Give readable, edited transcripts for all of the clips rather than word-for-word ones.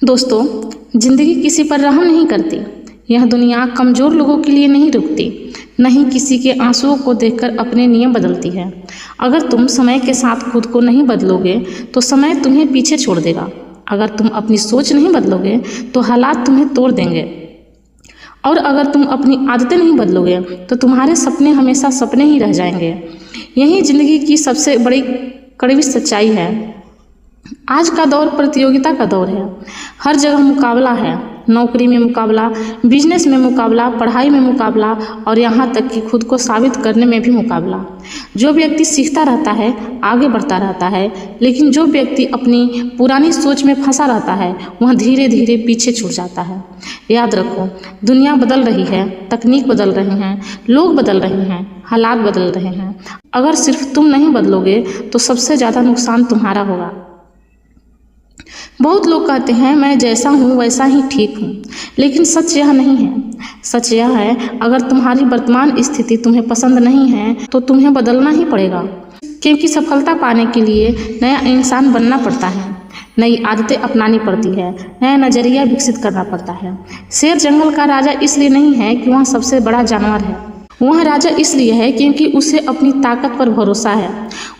दोस्तों, जिंदगी किसी पर रहम नहीं करती। यह दुनिया कमज़ोर लोगों के लिए नहीं रुकती, नहीं किसी के आंसुओं को देखकर अपने नियम बदलती है। अगर तुम समय के साथ खुद को नहीं बदलोगे तो समय तुम्हें पीछे छोड़ देगा। अगर तुम अपनी सोच नहीं बदलोगे तो हालात तुम्हें तोड़ देंगे। और अगर तुम अपनी आदतें नहीं बदलोगे तो तुम्हारे सपने हमेशा सपने ही रह जाएंगे। यही ज़िंदगी की सबसे बड़ी कड़वी सच्चाई है। आज का दौर प्रतियोगिता का दौर है। हर जगह मुकाबला है। नौकरी में मुकाबला, बिजनेस में मुकाबला, पढ़ाई में मुकाबला और यहाँ तक कि खुद को साबित करने में भी मुकाबला। जो व्यक्ति सीखता रहता है आगे बढ़ता रहता है, लेकिन जो व्यक्ति अपनी पुरानी सोच में फंसा रहता है वह धीरे धीरे पीछे छूट जाता है। याद रखो, दुनिया बदल रही है, तकनीक बदल रही हैं, लोग बदल रहे हैं, हालात बदल रहे हैं। अगर सिर्फ तुम नहीं बदलोगे तो सबसे ज़्यादा नुकसान तुम्हारा होगा। बहुत लोग कहते हैं मैं जैसा हूँ वैसा ही ठीक हूँ, लेकिन सच यह नहीं है। सच यह है, अगर तुम्हारी वर्तमान स्थिति तुम्हें पसंद नहीं है तो तुम्हें बदलना ही पड़ेगा, क्योंकि सफलता पाने के लिए नया इंसान बनना पड़ता है, नई आदतें अपनानी पड़ती है, नया नज़रिया विकसित करना पड़ता है। शेर जंगल का राजा इसलिए नहीं है कि वह सबसे बड़ा जानवर है, वह राजा इसलिए है क्योंकि उसे अपनी ताकत पर भरोसा है।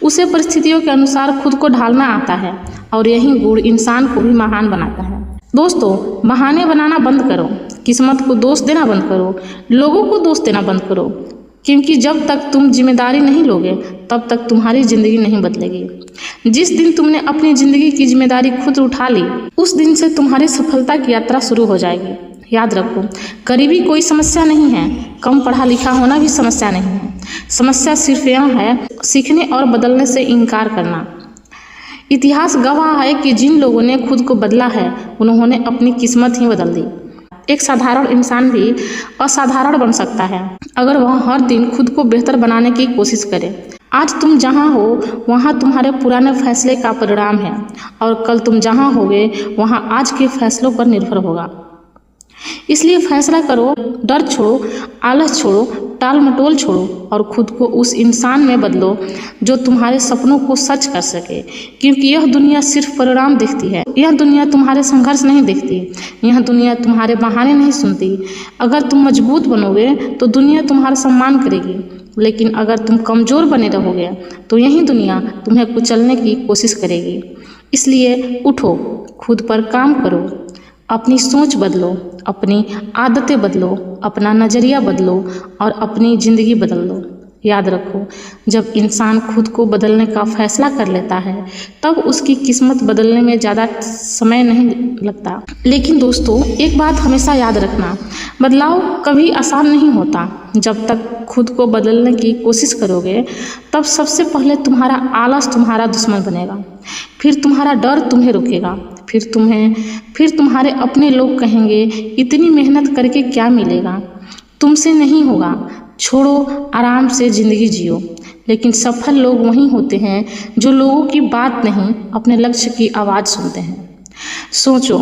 उसे परिस्थितियों के अनुसार खुद को ढालना आता है और यही गुण इंसान को भी महान बनाता है। दोस्तों, बहाने बनाना बंद करो, किस्मत को दोष देना बंद करो, लोगों को दोष देना बंद करो, क्योंकि जब तक तुम जिम्मेदारी नहीं लोगे तब तक तुम्हारी ज़िंदगी नहीं बदलेगी। जिस दिन तुमने अपनी ज़िंदगी की जिम्मेदारी खुद उठा ली उस दिन से तुम्हारी सफलता की यात्रा शुरू हो जाएगी। याद रखो, गरीबी कोई समस्या नहीं है, कम पढ़ा लिखा होना भी समस्या नहीं है। समस्या सिर्फ यह है सीखने और बदलने से इनकार करना। इतिहास गवाह है कि जिन लोगों ने खुद को बदला है उन्होंने अपनी किस्मत ही बदल दी। एक साधारण इंसान भी असाधारण बन सकता है अगर वह हर दिन खुद को बेहतर बनाने की कोशिश करे। आज तुम जहाँ हो वहाँ तुम्हारे पुराने फैसले का परिणाम है और कल तुम जहाँ होगे वहाँ आज के फैसलों पर निर्भर होगा। इसलिए फैसला करो, डर छोड़ो, आलस छोड़ो, टाल मटोल छोड़ो और खुद को उस इंसान में बदलो जो तुम्हारे सपनों को सच कर सके। क्योंकि यह दुनिया सिर्फ परिणाम देखती है, यह दुनिया तुम्हारे संघर्ष नहीं देखती, यह दुनिया तुम्हारे बहाने नहीं सुनती। अगर तुम मजबूत बनोगे तो दुनिया तुम्हारा सम्मान करेगी, लेकिन अगर तुम कमज़ोर बने रहोगे तो यही दुनिया तुम्हें कुचलने की कोशिश करेगी। इसलिए उठो, खुद पर काम करो, अपनी सोच बदलो, अपनी आदतें बदलो, अपना नज़रिया बदलो और अपनी ज़िंदगी बदल लो। याद रखो, जब इंसान खुद को बदलने का फैसला कर लेता है तब उसकी किस्मत बदलने में ज़्यादा समय नहीं लगता। लेकिन दोस्तों, एक बात हमेशा याद रखना, बदलाव कभी आसान नहीं होता। जब तक खुद को बदलने की कोशिश करोगे तब सबसे पहले तुम्हारा आलस तुम्हारा दुश्मन बनेगा, फिर तुम्हारा डर तुम्हें रोकेगा, फिर तुम्हारे अपने लोग कहेंगे इतनी मेहनत करके क्या मिलेगा, तुमसे नहीं होगा, छोड़ो, आराम से ज़िंदगी जियो। लेकिन सफल लोग वही होते हैं जो लोगों की बात नहीं अपने लक्ष्य की आवाज़ सुनते हैं। सोचो,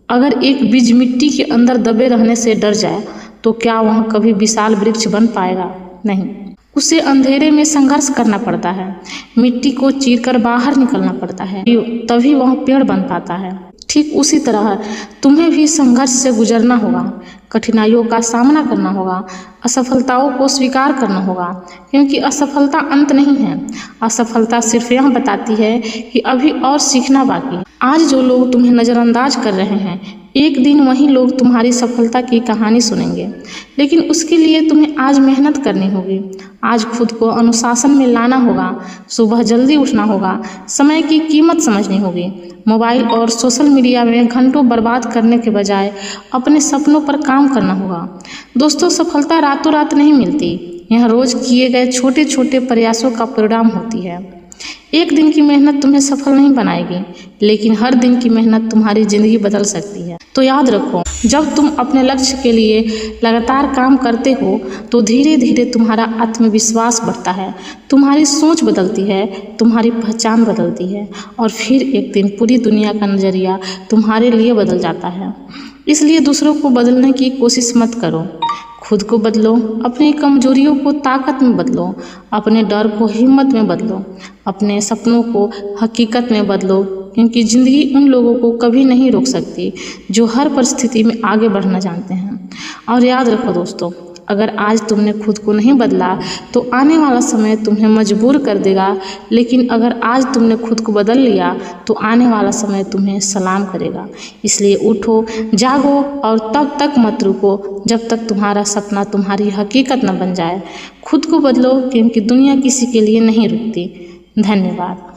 अगर एक बीज मिट्टी के अंदर दबे रहने से डर जाए तो क्या वह कभी विशाल वृक्ष बन पाएगा? नहीं, उसे अंधेरे में संघर्ष करना पड़ता है, मिट्टी को चीरकर बाहर निकलना पड़ता है, तभी वह पेड़ बन पाता है। ठीक उसी तरह तुम्हें भी संघर्ष से गुजरना होगा, कठिनाइयों का सामना करना होगा, असफलताओं को स्वीकार करना होगा, क्योंकि असफलता अंत नहीं है। असफलता सिर्फ यह बताती है कि अभी और सीखना बाकी है। आज जो लोग तुम्हें नज़रअंदाज कर रहे हैं एक दिन वही लोग तुम्हारी सफलता की कहानी सुनेंगे, लेकिन उसके लिए तुम्हें आज मेहनत करनी होगी। आज खुद को अनुशासन में लाना होगा, सुबह जल्दी उठना होगा, समय की कीमत समझनी होगी। मोबाइल और सोशल मीडिया में घंटों बर्बाद करने के बजाय अपने सपनों पर काम करना होगा। दोस्तों, सफलता रातों रात नहीं मिलती, यह रोज़ किए गए छोटे छोटे प्रयासों का परिणाम होती है। एक दिन की मेहनत तुम्हें सफल नहीं बनाएगी, लेकिन हर दिन की मेहनत तुम्हारी ज़िंदगी बदल सकती है। तो याद रखो, जब तुम अपने लक्ष्य के लिए लगातार काम करते हो तो धीरे धीरे तुम्हारा आत्मविश्वास बढ़ता है, तुम्हारी सोच बदलती है, तुम्हारी पहचान बदलती है और फिर एक दिन पूरी दुनिया का नज़रिया तुम्हारे लिए बदल जाता है। इसलिए दूसरों को बदलने की कोशिश मत करो, खुद को बदलो, अपनी कमजोरियों को ताकत में बदलो, अपने डर को हिम्मत में बदलो, अपने सपनों को हकीकत में बदलो। क्योंकि ज़िंदगी उन लोगों को कभी नहीं रोक सकती जो हर परिस्थिति में आगे बढ़ना जानते हैं। और याद रखो दोस्तों, अगर आज तुमने खुद को नहीं बदला तो आने वाला समय तुम्हें मजबूर कर देगा, लेकिन अगर आज तुमने खुद को बदल लिया तो आने वाला समय तुम्हें सलाम करेगा। इसलिए उठो, जागो और तब तक मत रुको जब तक तुम्हारा सपना तुम्हारी हकीकत न बन जाए। खुद को बदलो, क्योंकि दुनिया किसी के लिए नहीं रुकती। धन्यवाद।